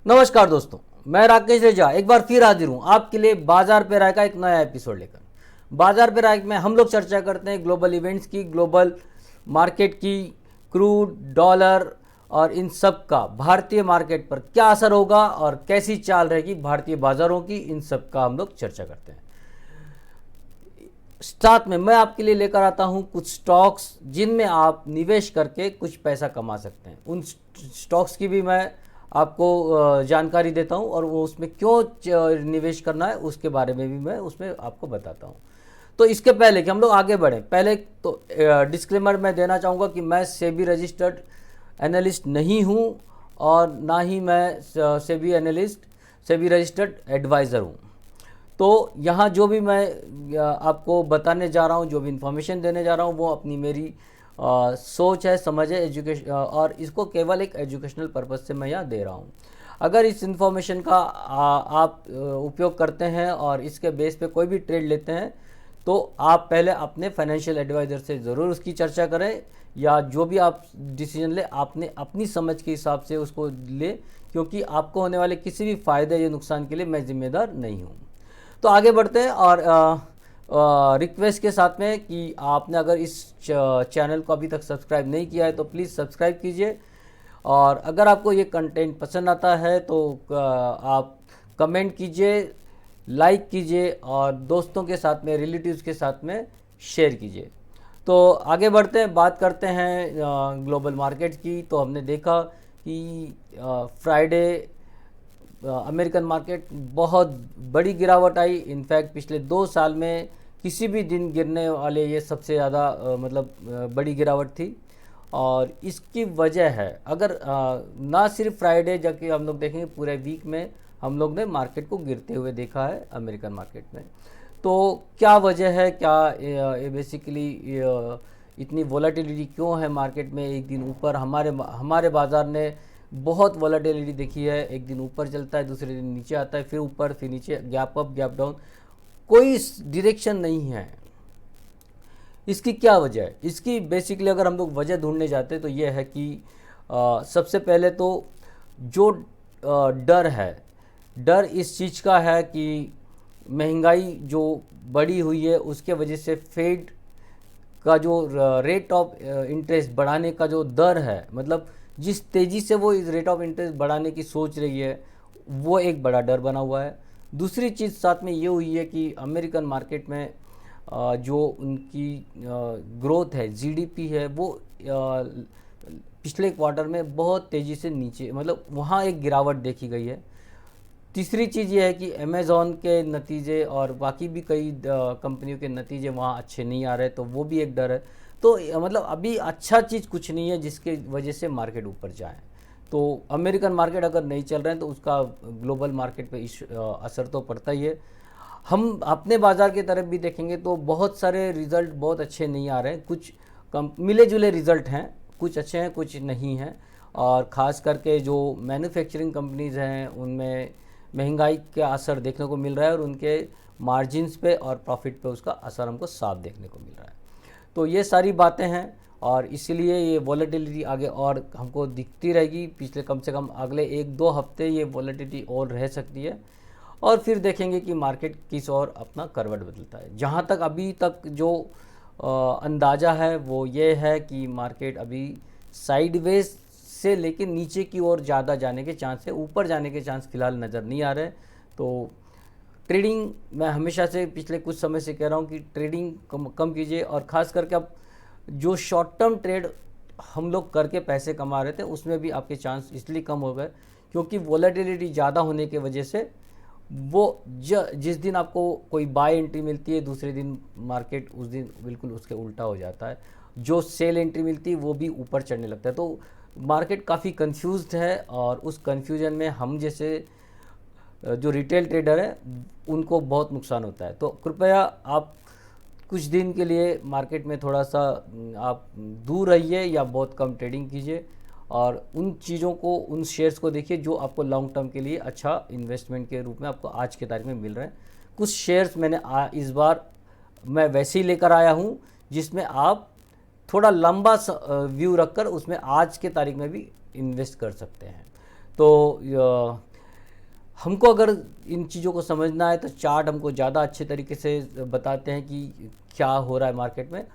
नमस्कार दोस्तों, मैं राकेश रेजा एक बार फिर हाजिर हूँ आपके लिए बाजार पे राय का एक नया एपिसोड लेकर। बाजार पे राय में हम लोग चर्चा करते हैं ग्लोबल इवेंट्स की, ग्लोबल मार्केट की, क्रूड, डॉलर और इन सब का भारतीय मार्केट पर क्या असर होगा और कैसी चाल रहेगी भारतीय बाजारों की, इन सब का हम लोग चर्चा करते हैं। साथ में मैं आपके लिए लेकर आता हूं कुछ स्टॉक्स जिनमें आप निवेश करके कुछ पैसा कमा सकते हैं। उन स्टॉक्स की भी मैं आपको जानकारी देता हूं और वो उसमें क्यों निवेश करना है उसके बारे में भी मैं उसमें आपको बताता हूं। तो इसके पहले कि हम लोग आगे बढ़ें, पहले तो डिस्क्लेमर मैं देना चाहूँगा कि मैं सेबी रजिस्टर्ड एनालिस्ट नहीं हूँ और ना ही मैं सेबी रजिस्टर्ड एडवाइज़र हूँ। तो यहाँ जो भी मैं आपको बताने जा रहा हूँ, जो भी इंफॉर्मेशन देने जा रहा हूँ, वो अपनी मेरी सोच है, समझ है, एजुकेशन, और इसको केवल एक एजुकेशनल पर्पज़ से मैं यहाँ दे रहा हूँ। अगर इस इंफॉर्मेशन का आप उपयोग करते हैं और इसके बेस पे कोई भी ट्रेड लेते हैं तो आप पहले अपने फाइनेंशियल एडवाइज़र से ज़रूर उसकी चर्चा करें, या जो भी आप डिसीजन ले आपने अपनी समझ के हिसाब से उसको ले, क्योंकि आपको होने वाले किसी भी फ़ायदे या नुकसान के लिए मैं जिम्मेदार नहीं हूँ। तो आगे बढ़ते हैं और रिक्वेस्ट के साथ में कि आपने अगर इस चैनल को अभी तक सब्सक्राइब नहीं किया है तो प्लीज़ सब्सक्राइब कीजिए, और अगर आपको ये कंटेंट पसंद आता है तो आप कमेंट कीजिए, लाइक कीजिए और दोस्तों के साथ में, रिलेटिव्स के साथ में शेयर कीजिए। तो आगे बढ़ते हैं, बात करते हैं ग्लोबल मार्केट की। तो हमने देखा कि फ्राइडे अमेरिकन मार्केट बहुत बड़ी गिरावट आई। इनफैक्ट पिछले 2 साल में किसी भी दिन गिरने वाले ये सबसे ज़्यादा बड़ी गिरावट थी। और इसकी वजह है, अगर ना सिर्फ फ्राइडे, जबकि हम लोग देखेंगे पूरे वीक में हम लोग ने मार्केट को गिरते हुए देखा है अमेरिकन मार्केट में। तो क्या वजह है, क्या बेसिकली इतनी वॉलेटिलिटी क्यों है मार्केट में? एक दिन ऊपर हमारे बाज़ार ने बहुत वॉलेटिलिटी देखी है। एक दिन ऊपर चलता है, दूसरे दिन नीचे आता है, फिर ऊपर, फिर नीचे, गैप अप, गैप डाउन, कोई डायरेक्शन नहीं है। इसकी क्या वजह है? इसकी बेसिकली अगर हम लोग वजह ढूंढने जाते हैं तो ये है कि सबसे पहले तो जो डर है, डर इस चीज़ का है कि महंगाई जो बढ़ी हुई है उसके वजह से फेड का जो रेट ऑफ इंटरेस्ट बढ़ाने का जो दर है, मतलब जिस तेज़ी से वो इस रेट ऑफ इंटरेस्ट बढ़ाने की सोच रही है, वो एक बड़ा डर बना हुआ है। दूसरी चीज़ साथ में ये हुई है कि अमेरिकन मार्केट में जो उनकी ग्रोथ है, जीडीपी है, वो पिछले क्वार्टर में बहुत तेज़ी से नीचे, मतलब वहाँ एक गिरावट देखी गई है। तीसरी चीज़ ये है कि अमेज़ॉन के नतीजे और बाकी भी कई कंपनियों के नतीजे वहाँ अच्छे नहीं आ रहे, तो वो भी एक डर है। तो मतलब अभी अच्छा चीज़ कुछ नहीं है जिसके वजह से मार्केट ऊपर जाए। तो अमेरिकन मार्केट अगर नहीं चल रहे हैं तो उसका ग्लोबल मार्केट पे असर तो पड़ता ही है। हम अपने बाज़ार की तरफ भी देखेंगे तो बहुत सारे रिज़ल्ट बहुत अच्छे नहीं आ रहे हैं। कुछ मिले जुले रिज़ल्ट हैं, कुछ अच्छे हैं, कुछ नहीं हैं। और ख़ास करके जो मैन्युफैक्चरिंग कंपनीज़ हैं उनमें महंगाई का असर देखने को मिल रहा है और उनके मार्जिन्स पे और प्रॉफिट पे उसका असर हमको साफ देखने को मिल रहा है। तो ये सारी बातें हैं और इसीलिए ये वॉलेटिलिटी आगे और हमको दिखती रहेगी। पिछले कम से कम अगले 1-2 हफ्ते ये वॉलेटिलिटी और रह सकती है, और फिर देखेंगे कि मार्केट किस और अपना करवट बदलता है। जहाँ तक अभी तक जो अंदाज़ा है वो ये है कि मार्केट अभी साइडवेज से लेकिन नीचे की ओर ज़्यादा जाने के चांस है, ऊपर जाने के चांस फिलहाल नज़र नहीं आ रहे। तो ट्रेडिंग, मैं हमेशा से पिछले कुछ समय से कह रहा हूँ कि ट्रेडिंग कम कीजिए, और ख़ास करके अब जो शॉर्ट टर्म ट्रेड हम लोग करके पैसे कमा रहे थे उसमें भी आपके चांस इसलिए कम हो गए क्योंकि वॉलेटिलिटी ज़्यादा होने की वजह से वो जिस दिन आपको कोई बाय एंट्री मिलती है दूसरे दिन मार्केट उस दिन बिल्कुल उसके उल्टा हो जाता है। जो सेल एंट्री मिलती है वो भी ऊपर चढ़ने लगता है। तो मार्केट काफ़ी कंफ्यूज्ड है, और उस कंफ्यूजन में हम जैसे जो रिटेल ट्रेडर हैं उनको बहुत नुकसान होता है। तो कृपया आप कुछ दिन के लिए मार्केट में थोड़ा सा आप दूर रहिए या बहुत कम ट्रेडिंग कीजिए, और उन चीज़ों को, उन शेयर्स को देखिए जो आपको लॉन्ग टर्म के लिए अच्छा इन्वेस्टमेंट के रूप में आपको आज के तारीख में मिल रहे हैं। कुछ शेयर्स मैंने इस बार मैं वैसे ही लेकर आया हूँ जिसमें आप थोड़ा लंबा व्यू रखकर उसमें आज के तारीख में भी इन्वेस्ट कर सकते हैं। तो हमको अगर इन चीज़ों को समझना है तो चार्ट हमको ज़्यादा अच्छे तरीके से बताते हैं कि क्या हो रहा है मार्केट में,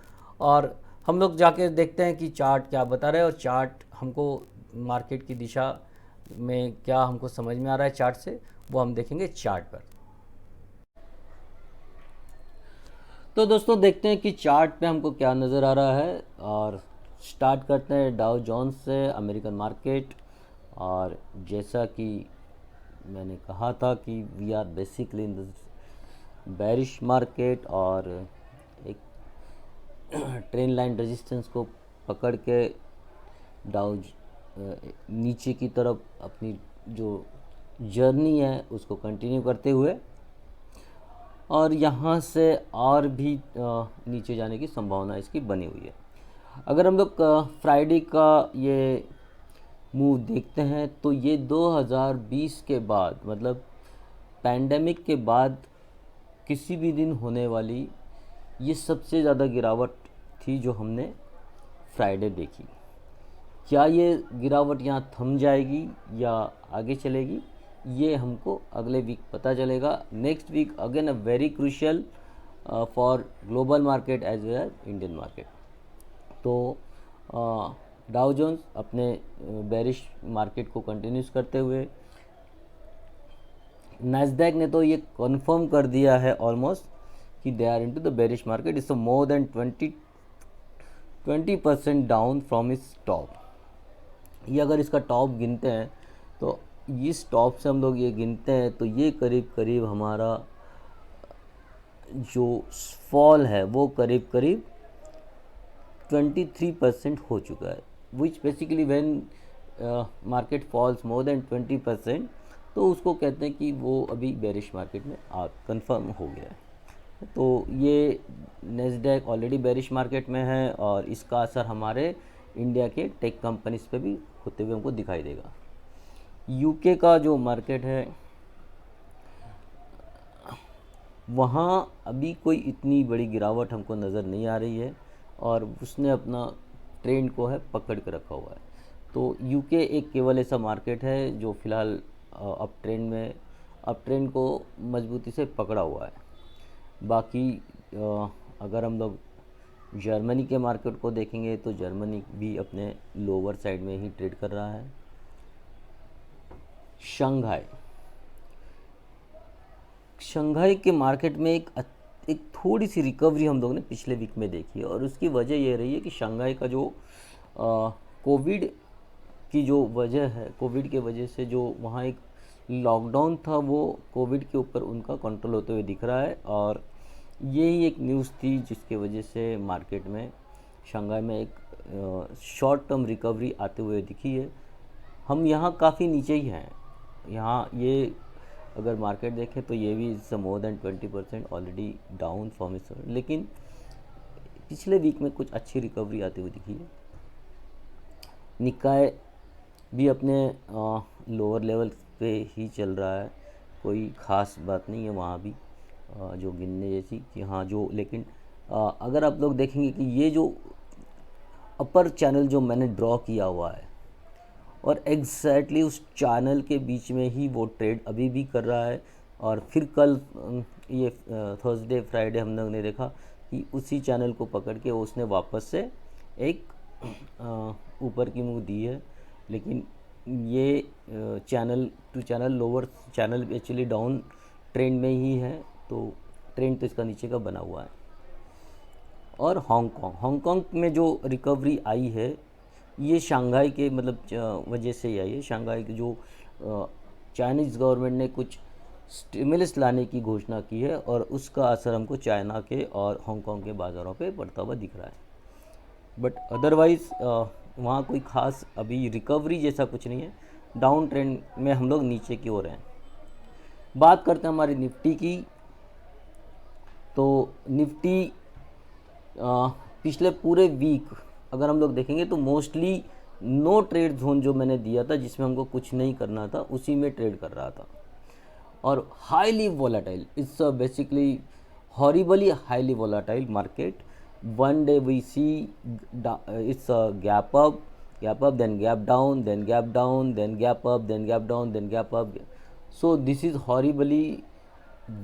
और हम लोग जाके देखते हैं कि चार्ट क्या बता रहा है, और चार्ट हमको मार्केट की दिशा में क्या हमको समझ में आ रहा है चार्ट से, वो हम देखेंगे चार्ट पर। तो दोस्तों देखते हैं कि चार्ट पे हमको क्या नज़र आ रहा है, और स्टार्ट करते हैं डाउ जोन्स से, अमेरिकन मार्केट। और जैसा कि मैंने कहा था कि we are basically in the bearish market, और एक ट्रेन लाइन रेजिस्टेंस को पकड़ के डाउ नीचे की तरफ अपनी जो जर्नी है उसको कंटिन्यू करते हुए, और यहाँ से और भी नीचे जाने की संभावना इसकी बनी हुई है। अगर हम लोग फ्राइडे का ये मूव देखते हैं तो ये 2020 के बाद, मतलब पैंडेमिक के बाद किसी भी दिन होने वाली ये सबसे ज़्यादा गिरावट थी जो हमने फ्राइडे देखी। क्या ये गिरावट यहाँ थम जाएगी या आगे चलेगी, ये हमको अगले वीक पता चलेगा। Next week again a very crucial for global market as well as Indian market. तो डाउ जोन्स अपने बेरिश मार्केट को कंटिन्यूस करते हुए, नैस्डैक ने तो ये कंफर्म कर दिया है ऑलमोस्ट कि they are into the bearish market. It's more than 20% down from its top. ये अगर इसका टॉप गिनते हैं तो इस टॉप से हम लोग ये गिनते हैं तो ये करीब करीब हमारा जो फॉल है वो करीब करीब 23% हो चुका है, which basically when market falls more than 20% तो उसको कहते हैं कि वो अभी बेरिश मार्केट में कंफर्म हो गया है। तो ये नैस्डैक ऑलरेडी बेरिश मार्केट में है, और इसका असर हमारे इंडिया के टेक कंपनीज पे भी होते हुए हमको दिखाई देगा। यूके का जो मार्केट है वहाँ अभी कोई इतनी बड़ी गिरावट हमको नज़र नहीं आ रही है, और उसने अपना ट्रेंड को है पकड़ के रखा हुआ है। तो यूके एक केवल ऐसा मार्केट है जो फ़िलहाल अप ट्रेंड को मजबूती से पकड़ा हुआ है। बाकी अगर हम लोग जर्मनी के मार्केट को देखेंगे तो जर्मनी भी अपने लोअर साइड में ही ट्रेड कर रहा है। शंघाई के मार्केट में एक थोड़ी सी रिकवरी हम लोग ने पिछले वीक में देखी है, और उसकी वजह ये रही है कि शंघाई का जो कोविड की जो वजह है, कोविड के वजह से जो वहाँ एक लॉकडाउन था वो कोविड के ऊपर उनका कंट्रोल होते हुए दिख रहा है। और यही एक न्यूज़ थी जिसके वजह से मार्केट में शंघाई में एक शॉर्ट टर्म रिकवरी आते हुए दिखी है। हम यहाँ काफ़ी नीचे ही हैं। यहाँ ये अगर मार्केट देखें तो ये भी it's more than 20% already down from it's, लेकिन पिछले वीक में कुछ अच्छी रिकवरी आती हुई दिखी है। निकाय भी अपने लोअर लेवल पे ही चल रहा है, कोई ख़ास बात नहीं है वहाँ भी जो गिनने जैसी कि हाँ जो, लेकिन अगर आप लोग देखेंगे कि ये जो अपर चैनल जो मैंने ड्रॉ किया हुआ है, और एग्जैक्टली उस चैनल के बीच में ही वो ट्रेड अभी भी कर रहा है। और फिर कल ये थर्सडे फ्राइडे हम लोग ने देखा कि उसी चैनल को पकड़ के उसने वापस से एक ऊपर की मूव दी है, लेकिन ये channel to channel lower channel actually down trend में ही है, तो ट्रेंड तो इसका नीचे का बना हुआ है। और हांगकांग में जो रिकवरी आई है ये शंघाई के मतलब वजह से ही आई है। शंघाई की जो चाइनीज़ गवर्नमेंट ने कुछ स्टिमुलस लाने की घोषणा की है, और उसका असर हमको चाइना के और हांगकांग के बाज़ारों पे पड़ता हुआ दिख रहा है। बट अदरवाइज़ वहाँ कोई ख़ास अभी रिकवरी जैसा कुछ नहीं है, डाउन ट्रेंड में हम लोग नीचे की ओर हैं। बात करते हैं हमारी निफ्टी की। तो निफ्टी पिछले पूरे वीक अगर हम लोग देखेंगे तो मोस्टली नो ट्रेड जोन जो मैंने दिया था जिसमें हमको कुछ नहीं करना था उसी में ट्रेड कर रहा था, और highly volatile, it's basically horribly highly volatile market. One day we see it's gap up, then gap down, then gap down, then gap up, then gap down, then gap up. So this is horribly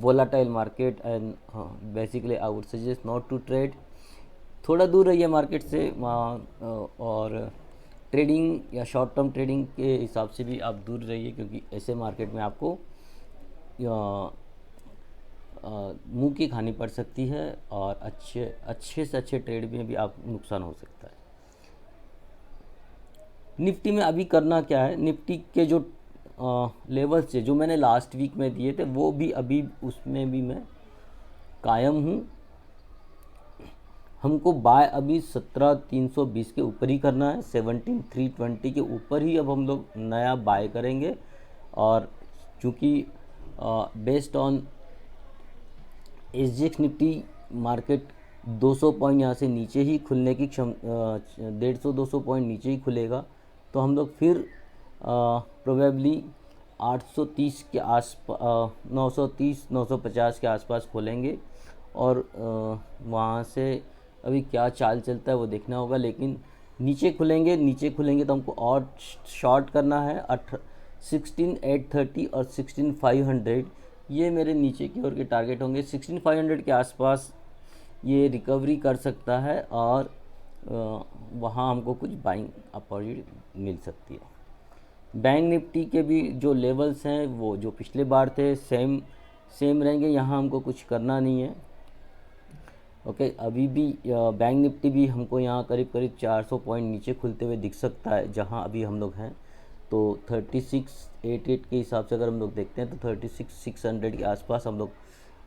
volatile market and basically I would suggest not to trade. थोड़ा दूर रहिए market से और trading या short term trading के हिसाब से भी आप दूर रहिए, क्योंकि ऐसे मार्केट में आपको मुंह की खानी पड़ सकती है और अच्छे से अच्छे ट्रेड में भी आप नुकसान हो सकता है। निफ्टी में अभी करना क्या है, निफ्टी के जो लेवल्स है जो मैंने लास्ट वीक में दिए थे वो भी अभी उसमें भी मैं कायम हूँ। हमको बाय अभी 17,320 के ऊपर ही करना है, 17,320 के ऊपर ही अब हम लोग नया बाय करेंगे। और चूँकि based on SGX Nifty market 200 point यहाँ से नीचे ही खुलने की 150-200 पॉइंट नीचे ही खुलेगा, तो हम लोग फिर प्रोबेबली 830 के आसपास 930-950 के आसपास खोलेंगे और वहाँ से अभी क्या चाल चलता है वो देखना होगा। लेकिन नीचे खुलेंगे तो हमको और शॉर्ट करना है 16,830 और 16,500, ये मेरे नीचे की ओर के टारगेट होंगे। 16,500 के आसपास ये रिकवरी कर सकता है और वहाँ हमको कुछ बाइंग अपॉर्चुनिटी मिल सकती है। बैंक निफ्टी के भी जो लेवल्स हैं वो जो पिछले बार थे सेम रहेंगे, यहाँ हमको कुछ करना नहीं है। ओके, अभी भी बैंक निफ्टी भी हमको यहाँ करीब 400 पॉइंट नीचे खुलते हुए दिख सकता है जहाँ अभी हम लोग हैं। तो 3688 के हिसाब से अगर हम लोग देखते हैं तो 36,600 के आसपास हम लोग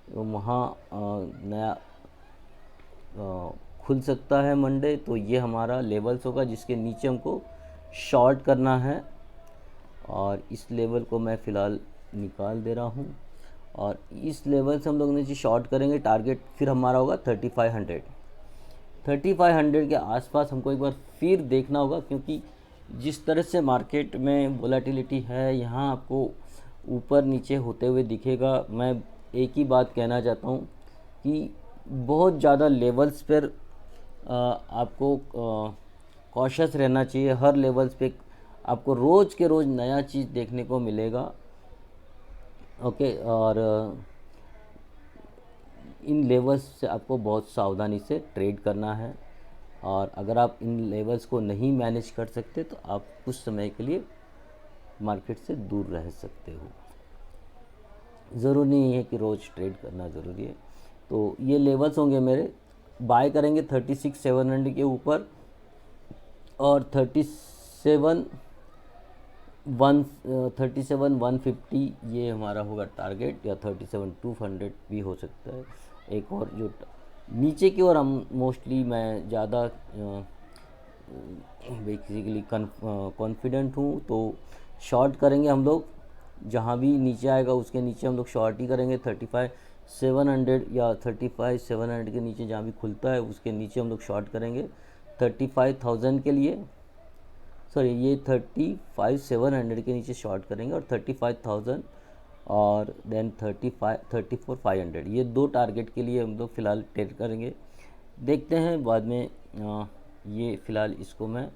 वहाँ नया खुल सकता है मंडे। तो ये हमारा लेवल्स होगा जिसके नीचे हमको शॉर्ट करना है और इस लेवल को मैं फ़िलहाल निकाल दे रहा हूँ और इस लेवल से हम लोग नीचे शॉर्ट करेंगे। टारगेट फिर हमारा होगा 3500 के आसपास हमको एक बार फिर देखना होगा, क्योंकि जिस तरह से मार्केट में वोलेटिलिटी है यहाँ आपको ऊपर नीचे होते हुए दिखेगा। मैं एक ही बात कहना चाहता हूँ कि बहुत ज़्यादा लेवल्स पर आपको कॉशियस रहना चाहिए। हर लेवल्स पे आपको रोज़ के रोज़ नया चीज़ देखने को मिलेगा। ओके, और इन लेवल्स से आपको बहुत सावधानी से ट्रेड करना है और अगर आप इन लेवल्स को नहीं मैनेज कर सकते तो आप कुछ समय के लिए मार्केट से दूर रह सकते हो। ज़रूरी नहीं है कि रोज़ ट्रेड करना ज़रूरी है। तो ये लेवल्स होंगे मेरे, बाय करेंगे 36,700 के ऊपर और 37,150 ये हमारा होगा टारगेट, या 37,200 भी हो सकता है। एक और जो नीचे की ओर हम मोस्टली मैं ज़्यादा बेसिकली कॉन्फिडेंट हूँ, तो शॉर्ट करेंगे हम लोग। जहाँ भी नीचे आएगा उसके नीचे हम लोग शॉर्ट ही करेंगे। 35,700 या 35,700 के नीचे जहाँ भी खुलता है उसके नीचे हम लोग शॉर्ट करेंगे 35,000 के लिए। सॉरी, ये 35,700 के नीचे शॉर्ट करेंगे और 35,000 और देन 34,500, ये दो टारगेट के लिए हम लोग फ़िलहाल ट्रेड करेंगे। देखते हैं बाद में। ये फ़िलहाल इसको मैं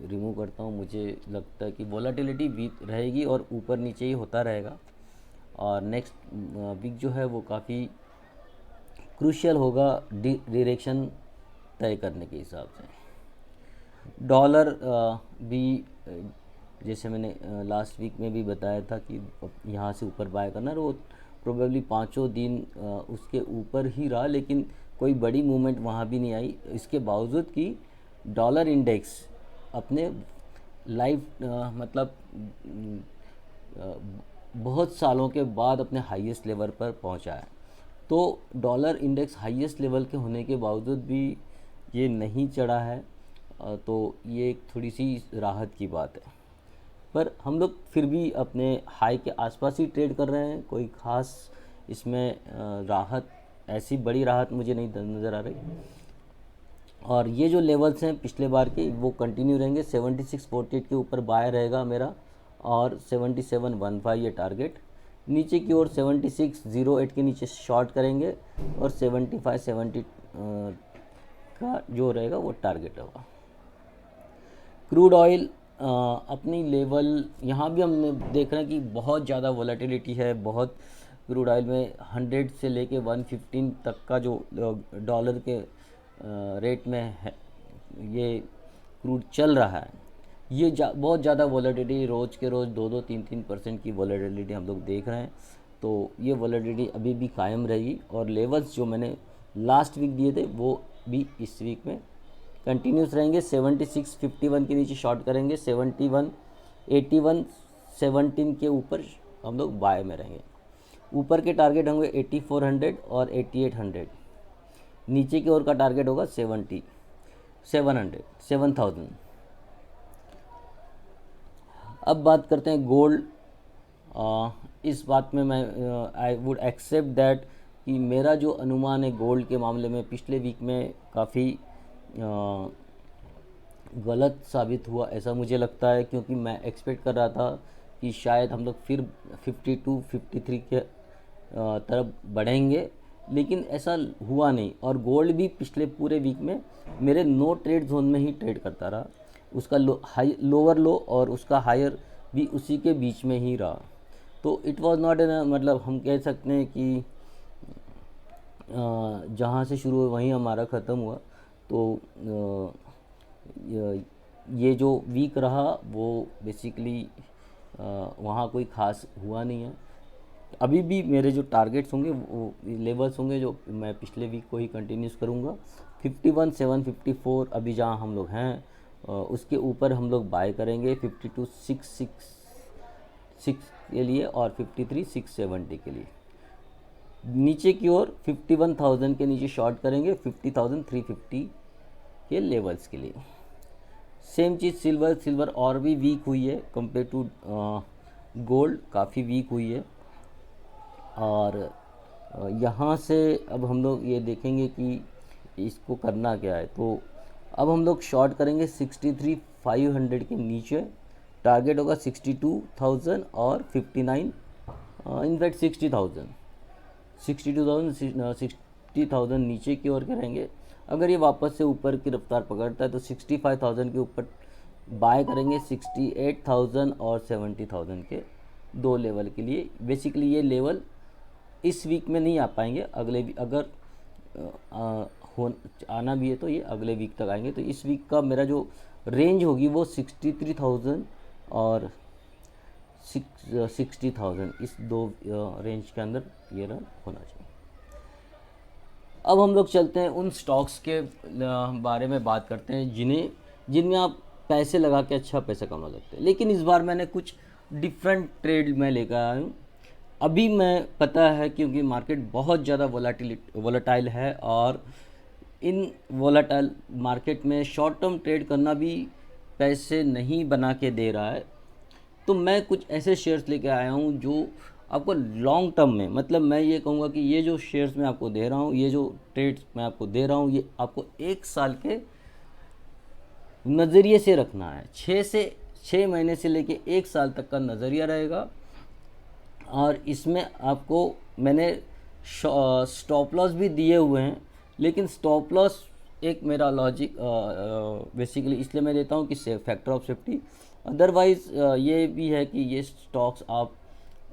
रिमूव करता हूँ। मुझे लगता है कि वोलेटिलिटी वीक रहेगी और ऊपर नीचे ही होता रहेगा और नेक्स्ट वीक जो है वो काफ़ी क्रूशियल होगा डायरेक्शन तय करने के हिसाब से। डॉलर भी जैसे मैंने लास्ट वीक में भी बताया था कि यहाँ से ऊपर बाय करना, और वो प्रोबेबली 5 दिन उसके ऊपर ही रहा, लेकिन कोई बड़ी मूवमेंट वहाँ भी नहीं आई। इसके बावजूद कि डॉलर इंडेक्स अपने मतलब बहुत सालों के बाद अपने हाईएस्ट लेवल पर पहुँचा है। तो डॉलर इंडेक्स हाईएस्ट लेवल के होने के बावजूद भी ये नहीं चढ़ा है, तो ये एक थोड़ी सी राहत की बात है। पर हम लोग फिर भी अपने हाई के आसपास ही ट्रेड कर रहे हैं। कोई ख़ास इसमें राहत, ऐसी बड़ी राहत मुझे नहीं नज़र आ रही। और ये जो लेवल्स हैं पिछले बार के वो कंटिन्यू रहेंगे। 7648 के ऊपर बाय रहेगा मेरा और 7715 ये टारगेट। नीचे की ओर 7608 के नीचे शॉर्ट करेंगे और 7570 का जो रहेगा वो टारगेट होगा। क्रूड ऑयल अपनी लेवल यहाँ भी हमने देख रहे हैं कि बहुत ज़्यादा वॉलेटिलिटी है, बहुत क्रूड ऑयल में 100 से लेके 115 तक का जो डॉलर के रेट में है ये क्रूड चल रहा है। ये बहुत ज़्यादा वॉलेटिलिटी, रोज़ के रोज़ 2-3% की वॉलेटिलिटी हम लोग देख रहे हैं। तो ये वॉलेटिलिटी अभी भी कायम रहेगी और लेवल्स जो मैंने लास्ट वीक दिए थे वो भी इस वीक में कंटिन्यूस रहेंगे। 76.51 के नीचे शॉर्ट करेंगे, 71.81 के ऊपर हम लोग बाय में रहेंगे। ऊपर के टारगेट होंगे 8400 और 8800, नीचे की ओर का टारगेट होगा 7000। अब बात करते हैं गोल्ड। इस बात में मैं आई वुड एक्सेप्ट दैट कि मेरा जो अनुमान है गोल्ड के मामले में पिछले वीक में काफ़ी गलत साबित हुआ, ऐसा मुझे लगता है, क्योंकि मैं एक्सपेक्ट कर रहा था कि शायद हम लोग फिर 52-53 के तरफ बढ़ेंगे, लेकिन ऐसा हुआ नहीं। और गोल्ड भी पिछले पूरे वीक में मेरे नो ट्रेड जोन में ही ट्रेड करता रहा। उसका लोअर लो और उसका हायर भी उसी के बीच में ही रहा। तो इट वाज नॉट एन, मतलब हम कह सकते हैं कि जहाँ से शुरू हुआ वहीं हमारा ख़त्म हुआ। तो ये जो वीक रहा वो बेसिकली वहाँ कोई ख़ास हुआ नहीं है। अभी भी मेरे जो टारगेट्स होंगे वो लेवल्स होंगे जो मैं पिछले वीक को ही कंटिन्यूस करूँगा। 51,754 अभी जहाँ हम लोग हैं उसके ऊपर हम लोग बाय करेंगे 52,666 के लिए और 53,670 के लिए। नीचे की ओर 51,000 के नीचे शॉर्ट करेंगे 50,350 के लेवल्स के लिए। सेम चीज़ सिल्वर और भी वीक हुई है कंपेयर टू गोल्ड, काफ़ी वीक हुई है। और यहाँ से अब हम लोग ये देखेंगे कि इसको करना क्या है। तो अब हम लोग शॉर्ट करेंगे 63,500 के नीचे, टारगेट होगा 62,000 और 59, इनफैक्ट 60,000 नीचे की ओर करेंगे। अगर ये वापस से ऊपर की रफ्तार पकड़ता है तो 65,000 के ऊपर बाय करेंगे, 68,000 और 70,000 के दो लेवल के लिए। बेसिकली ये लेवल इस वीक में नहीं आ पाएंगे, अगले अगर आना भी है तो ये अगले वीक तक आएंगे। तो इस वीक का मेरा जो रेंज होगी वो 63,000 और 60,000, इस दो रेंज के अंदर ये रन होना चाहिए। अब हम लोग चलते हैं उन स्टॉक्स के बारे में बात करते हैं जिनमें आप पैसे लगा के अच्छा पैसा कमा सकते हैं। लेकिन इस बार मैंने कुछ डिफरेंट ट्रेड में लेकर आया हूँ। अभी मैं पता है क्योंकि मार्केट बहुत ज़्यादा वोलेटाइल है और इन वोलेटाइल मार्केट में शॉर्ट टर्म ट्रेड करना भी पैसे नहीं बना के दे रहा है। तो मैं कुछ ऐसे शेयर्स लेके आया हूँ जो आपको लॉन्ग टर्म में, मतलब मैं ये कहूँगा कि ये जो शेयर्स मैं आपको दे रहा हूँ, ये जो ट्रेड्स मैं आपको दे रहा हूँ, ये आपको 1 साल के नज़रिए से रखना है। 6 महीने से लेके 1 साल तक का नज़रिया रहेगा। और इसमें आपको मैंने स्टॉप लॉस भी दिए हुए हैं, लेकिन स्टॉप लॉस एक मेरा लॉजिक बेसिकली इसलिए मैं देता हूँ कि फैक्टर ऑफ सेफ्टी। अदरवाइज़ ये भी है कि ये स्टॉक्स आप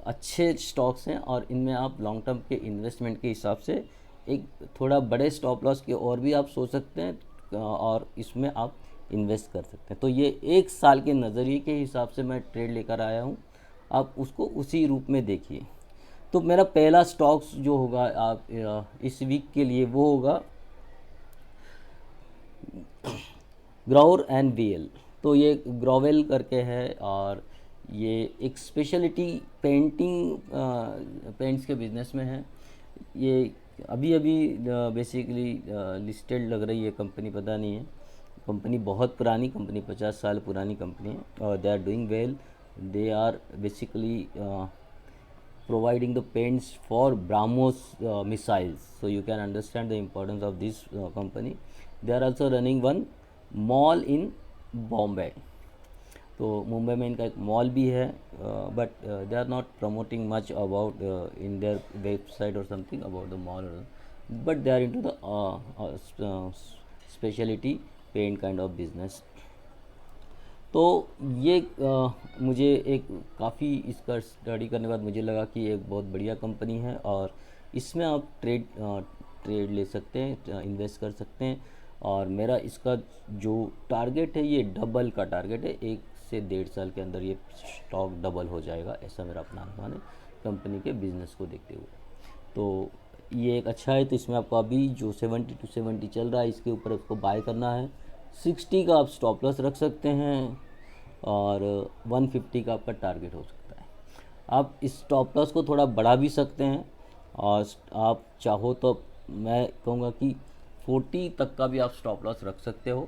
अच्छे स्टॉक्स हैं और इनमें आप लॉन्ग टर्म के इन्वेस्टमेंट के हिसाब से एक थोड़ा बड़े स्टॉप लॉस के और भी आप सोच सकते हैं और इसमें आप इन्वेस्ट कर सकते हैं। तो ये 1 साल के नज़रिए के हिसाब से मैं ट्रेड लेकर आया हूँ, आप उसको उसी रूप में देखिए। तो मेरा पहला स्टॉक्स जो होगा आप इस वीक के लिए वो होगा ग्रोवर एंड वीएल। तो ये ग्रोवेल करके है और ये एक स्पेशलिटी पेंट्स के बिज़नेस में है। ये अभी बेसिकली लिस्टेड लग रही है कंपनी, पता नहीं है। कंपनी बहुत पुरानी कंपनी, 50 साल पुरानी कंपनी है और they are doing well. They are basically providing the paints for BrahMos missiles, so you can understand the importance of this company. They are also running one mall in Bombay. तो मुंबई में इनका एक mall भी है, but they are not promoting much about in their website और something about the mall, but they are into the speciality paint kind of business. तो ये मुझे एक काफ़ी इसका स्टडी करने के बाद मुझे लगा कि एक बहुत बढ़िया कंपनी है और इसमें आप ट्रेड ले सकते हैं, इन्वेस्ट कर सकते हैं। और मेरा इसका जो टारगेट है ये डबल का टारगेट है, 1 से 1.5 साल के अंदर ये स्टॉक डबल हो जाएगा, ऐसा मेरा अपना अनुमान है कंपनी के बिजनेस को देखते हुए। तो ये एक अच्छा है। तो इसमें आपको अभी जो 70 to 70 चल रहा है इसके ऊपर आपको बाय करना है। 60 का आप स्टॉप लॉस रख सकते हैं और 150 का आपका टारगेट हो सकता है। आप इस स्टॉप लॉस को थोड़ा बढ़ा भी सकते हैं और आप चाहो तो मैं कहूँगा कि 40 तक का भी आप स्टॉप लॉस रख सकते हो।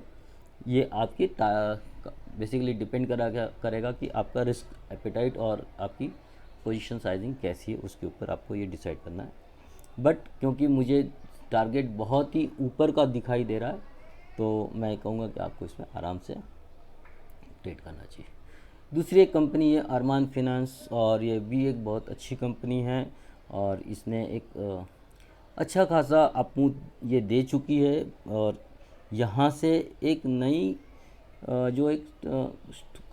ये आपकी बेसिकली डिपेंड करेगा कि आपका रिस्क एपेटाइट और आपकी पोजीशन साइजिंग कैसी है, उसके ऊपर आपको ये डिसाइड करना है। बट क्योंकि मुझे टारगेट बहुत ही ऊपर का दिखाई दे रहा है तो मैं कहूँगा कि आपको इसमें आराम से ट्रेड करना चाहिए। दूसरी एक कंपनी है अरमान फिनेंस, और ये भी एक बहुत अच्छी कंपनी है और इसने एक अच्छा खासा अपमूव ये दे चुकी है। और यहाँ से एक नई जो एक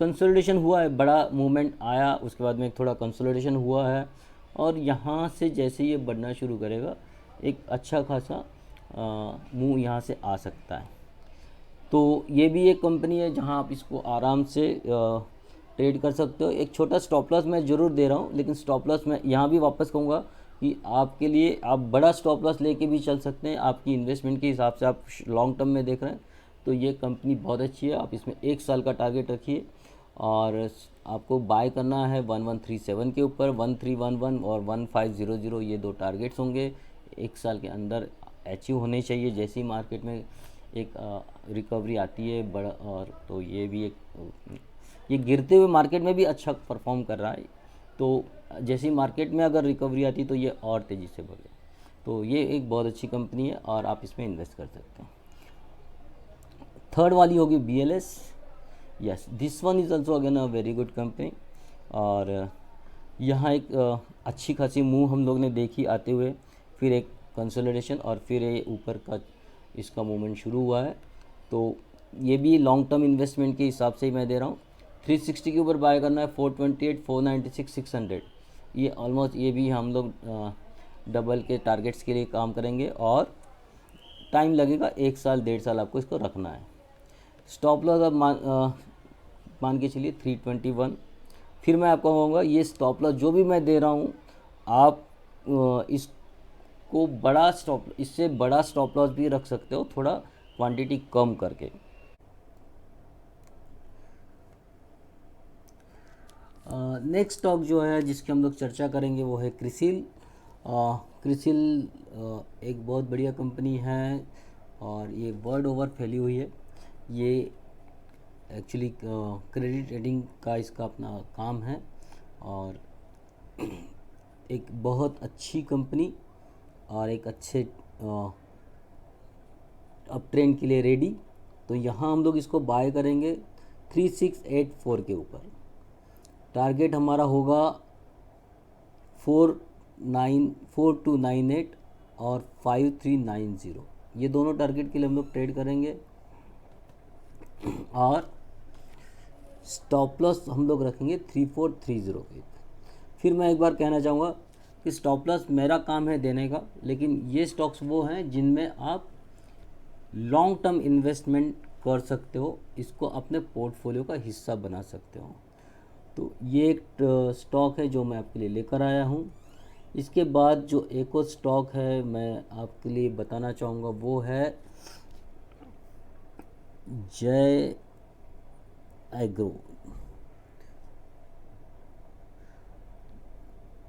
कंसोलिडेशन हुआ है, बड़ा मूवमेंट आया, उसके बाद में एक थोड़ा कंसोलिडेशन हुआ है और यहाँ से जैसे ये बढ़ना शुरू करेगा एक अच्छा खासा मूव यहाँ से आ सकता है। तो ये भी एक कंपनी है जहाँ आप इसको आराम से ट्रेड कर सकते हो। एक छोटा स्टॉप लॉस मैं ज़रूर दे रहा हूँ, लेकिन स्टॉप लॉस मैं यहाँ भी वापस कहूँगा कि आपके लिए आप बड़ा स्टॉप लॉस लेके भी चल सकते हैं। आपकी इन्वेस्टमेंट के हिसाब से आप लॉन्ग टर्म में देख रहे हैं तो ये कंपनी बहुत अच्छी है। आप इसमें 1 साल का टारगेट रखिए और आपको बाय करना है 1137 के ऊपर, 1311 और 1500, ये 2 टारगेट्स होंगे। 1 साल के अंदर अचीव होने चाहिए। जैसी मार्केट में एक रिकवरी आती है बड़ा, और तो ये भी एक ये गिरते हुए मार्केट में भी अच्छा परफॉर्म कर रहा है। तो जैसी मार्केट में अगर रिकवरी आती तो ये और तेज़ी से बढ़े। तो ये एक बहुत अच्छी कंपनी है और आप इसमें इन्वेस्ट कर सकते हैं। थर्ड वाली होगी BLS। Yes, this one is also again a very good company. और यहाँ एक अच्छी खासी मूव हम लोग ने देखी आते हुए, फिर एक कंसोलिडेशन और फिर ये ऊपर का इसका मूवमेंट शुरू हुआ है। तो ये भी लॉन्ग टर्म इन्वेस्टमेंट के हिसाब से ही मैं दे रहा हूँ। 360 के ऊपर बाय करना है, 428, 496, 600, ये ऑलमोस्ट ये भी हम लोग डबल के टारगेट्स के लिए काम करेंगे और टाइम लगेगा 1 साल 1.5 साल आपको इसको रखना है। स्टॉप लॉस अब मान के चलिए 321। फिर मैं आपको कहूँगा ये स्टॉप लॉस जो भी मैं दे रहा हूँ आप इसको इससे बड़ा स्टॉप लॉस भी रख सकते हो, थोड़ा क्वांटिटी कम करके। नेक्स्ट स्टॉक जो है जिसकी हम लोग चर्चा करेंगे वो है क्रिसिल। क्रिसिल एक बहुत बढ़िया कंपनी है और ये वर्ल्ड ओवर फैली हुई है। ये एक्चुअली क्रेडिट रेटिंग का इसका अपना काम है और एक बहुत अच्छी कंपनी और एक अच्छे अप ट्रेंड के लिए रेडी। तो यहाँ हम लोग इसको बाय करेंगे 3684 के ऊपर। टारगेट हमारा होगा 4298 और 5390, ये दोनों टारगेट के लिए हम लोग ट्रेड करेंगे। और स्टॉप लॉस हम लोग रखेंगे 3430 पे। फिर मैं एक बार कहना चाहूँगा कि स्टॉप लॉस मेरा काम है देने का, लेकिन ये स्टॉक्स वो हैं जिनमें आप लॉन्ग टर्म इन्वेस्टमेंट कर सकते हो, इसको अपने पोर्टफोलियो का हिस्सा बना सकते हो। तो ये एक स्टॉक है जो मैं आपके लिए लेकर आया हूँ। इसके बाद जो एक और स्टॉक है मैं आपके लिए बताना चाहूँगा वो है जय एग्रो।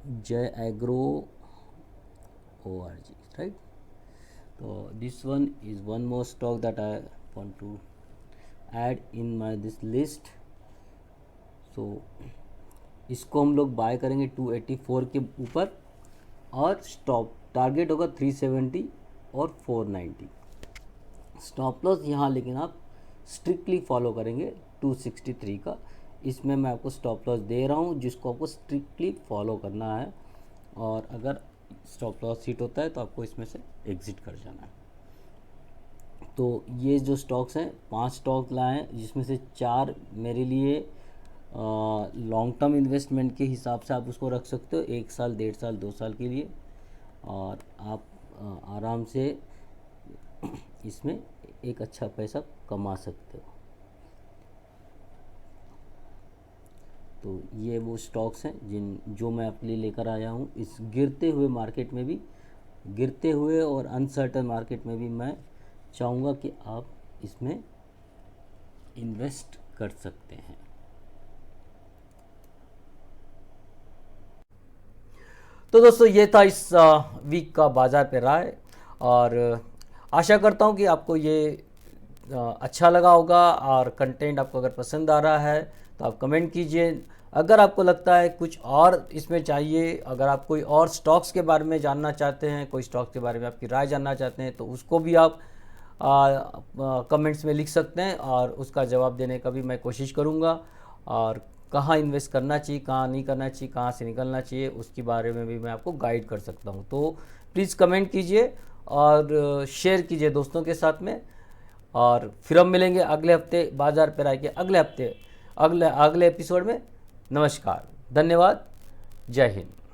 Jai Agro ORG, right. तो this one is one more stock that I want to add in my this list. So इसको हम लोग बाय करेंगे 284 के ऊपर और स्टॉप टारगेट होगा 370 और 490। स्टॉप लॉस यहाँ लेकिन आप स्ट्रिक्टली फॉलो करेंगे 263 का। इसमें मैं आपको स्टॉप लॉस दे रहा हूँ जिसको आपको स्ट्रिक्टली फॉलो करना है और अगर स्टॉप लॉस हिट होता है तो आपको इसमें से एग्ज़िट कर जाना है। तो ये जो स्टॉक्स हैं 5 स्टॉक लाए हैं, जिसमें से 4 मेरे लिए लॉन्ग टर्म इन्वेस्टमेंट के हिसाब से आप उसको रख सकते हो, 1 साल, 1.5 साल, 2 साल के लिए, और आप आराम से इसमें एक अच्छा पैसा कमा सकते हो। तो ये वो स्टॉक्स हैं जो मैं आपके लिए लेकर आया हूँ। इस गिरते हुए मार्केट में भी, गिरते हुए और अनसर्टन मार्केट में भी मैं चाहूँगा कि आप इसमें इन्वेस्ट कर सकते हैं। तो दोस्तों ये था इस वीक का बाज़ार पे राय, और आशा करता हूँ कि आपको ये अच्छा लगा होगा, और कंटेंट आपको अगर पसंद आ रहा है तो आप कमेंट कीजिए। अगर आपको लगता है कुछ और इसमें चाहिए, अगर आप कोई और स्टॉक्स के बारे में जानना चाहते हैं, कोई स्टॉक्स के बारे में आपकी राय जानना चाहते हैं, तो उसको भी आप कमेंट्स में लिख सकते हैं, और उसका जवाब देने का भी मैं कोशिश करूँगा। और कहाँ इन्वेस्ट करना चाहिए, कहाँ नहीं करना चाहिए, कहाँ से निकलना चाहिए, उसके बारे में भी मैं आपको गाइड कर सकता हूँ। तो प्लीज़ कमेंट कीजिए और शेयर कीजिए दोस्तों के साथ में। और फिर हम मिलेंगे अगले हफ्ते बाज़ार पे राय के अगले एपिसोड में। नमस्कार, धन्यवाद, जय हिंद।